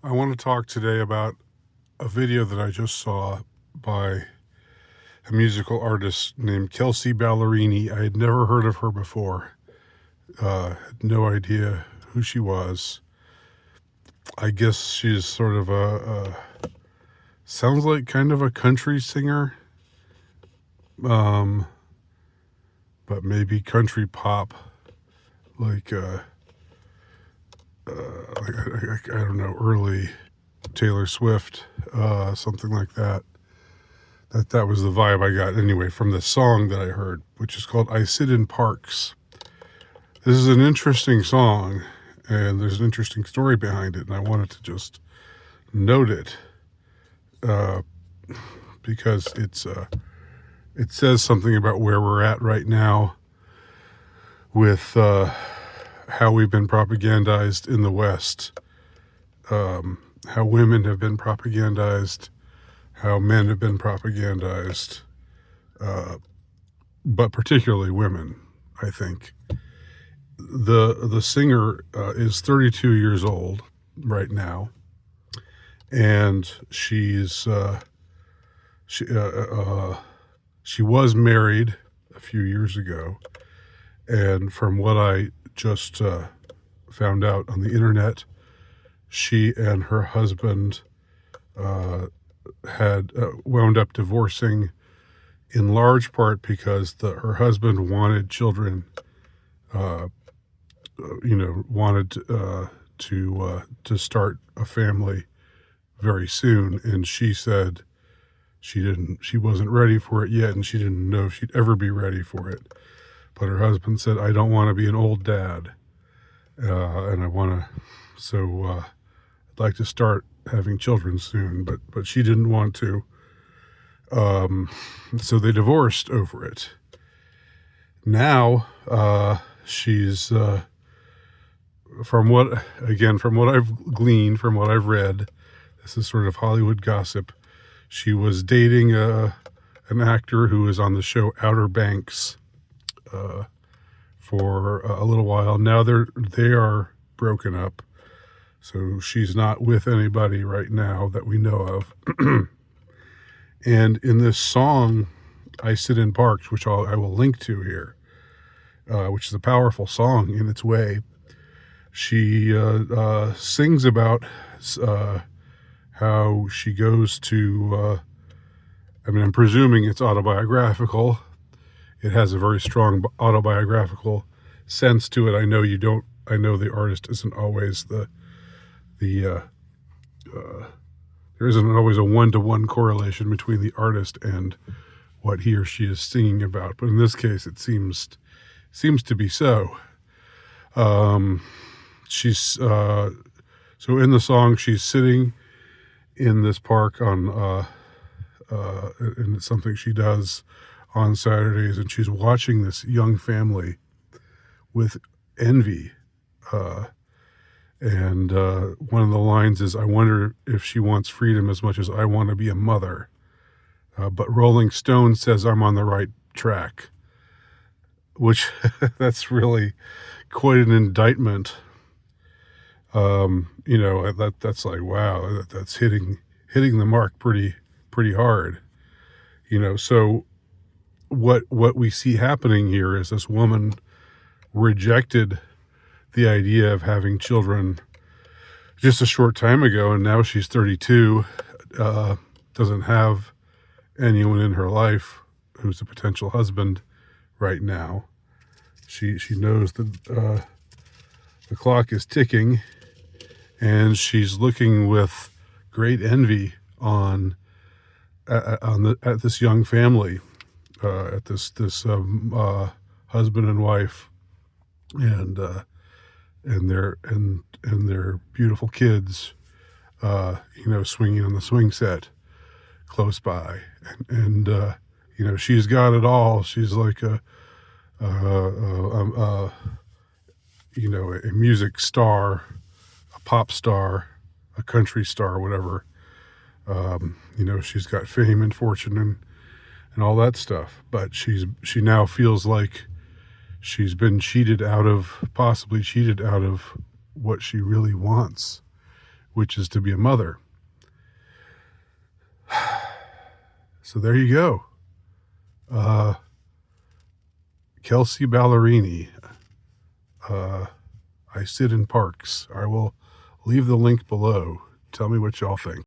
I want to talk today about a video that I just saw by a musical artist named Kelsey Ballerini. I had never heard of her before. Had no idea who she was. I guess she's sort of sounds like kind of a country singer, but maybe country pop, like I don't know, early Taylor Swift, something like that. That was the vibe I got anyway from the song that I heard, which is called "I Sit in Parks." This is an interesting song, and there's an interesting story behind it, and I wanted to just note it because it says something about where we're at right now with how we've been propagandized in the West, how women have been propagandized, how men have been propagandized, but particularly women, I think. The singer is 32 years old right now, and she was married a few years ago, and from what I just found out on the internet, she and her husband had wound up divorcing in large part because her husband wanted children, wanted to start a family very soon, and she said she wasn't ready for it yet, and she didn't know if she'd ever be ready for it. But her husband said, "I don't want to be an old dad, and I want to, so I'd like to start having children soon," but she didn't want to. So they divorced over it. Now she's from what I've gleaned, from what I've read, this is sort of Hollywood gossip. She was dating an actor who was on the show Outer Banks for a little while. Now they are broken up, so she's not with anybody right now that we know of. And in this song, "I Sit in Parks," which I will link to here, which is a powerful song in its way, she sings about how she goes to, I'm presuming it's autobiographical. It has a very strong autobiographical sense to it. I know the artist isn't always there isn't always a one-to-one correlation between the artist and what he or she is singing about, but in this case, it seems to be so. She's so in the song, she's sitting in this park and it's something she does on Saturdays, and she's watching this young family with envy. And one of the lines is, "I wonder if she wants freedom as much as I want to be a mother. But Rolling Stone says I'm on the right track," which that's really quite an indictment. That's like, wow, that's hitting the mark pretty hard. So what we see happening here is this woman rejected the idea of having children just a short time ago, and now she's 32, doesn't have anyone in her life who's a potential husband right now. She knows that the clock is ticking, and she's looking with great envy at this young family, at this husband and wife, and their beautiful kids, swinging on the swing set close by, and she's got it all. She's like a music star, a pop star, a country star, whatever. She's got fame and fortune and all that stuff, but she now feels like she's been possibly cheated out of what she really wants, which is to be a mother. So there you go. Kelsey Ballerini, I sit in parks. I will leave the link below. Tell me what y'all think.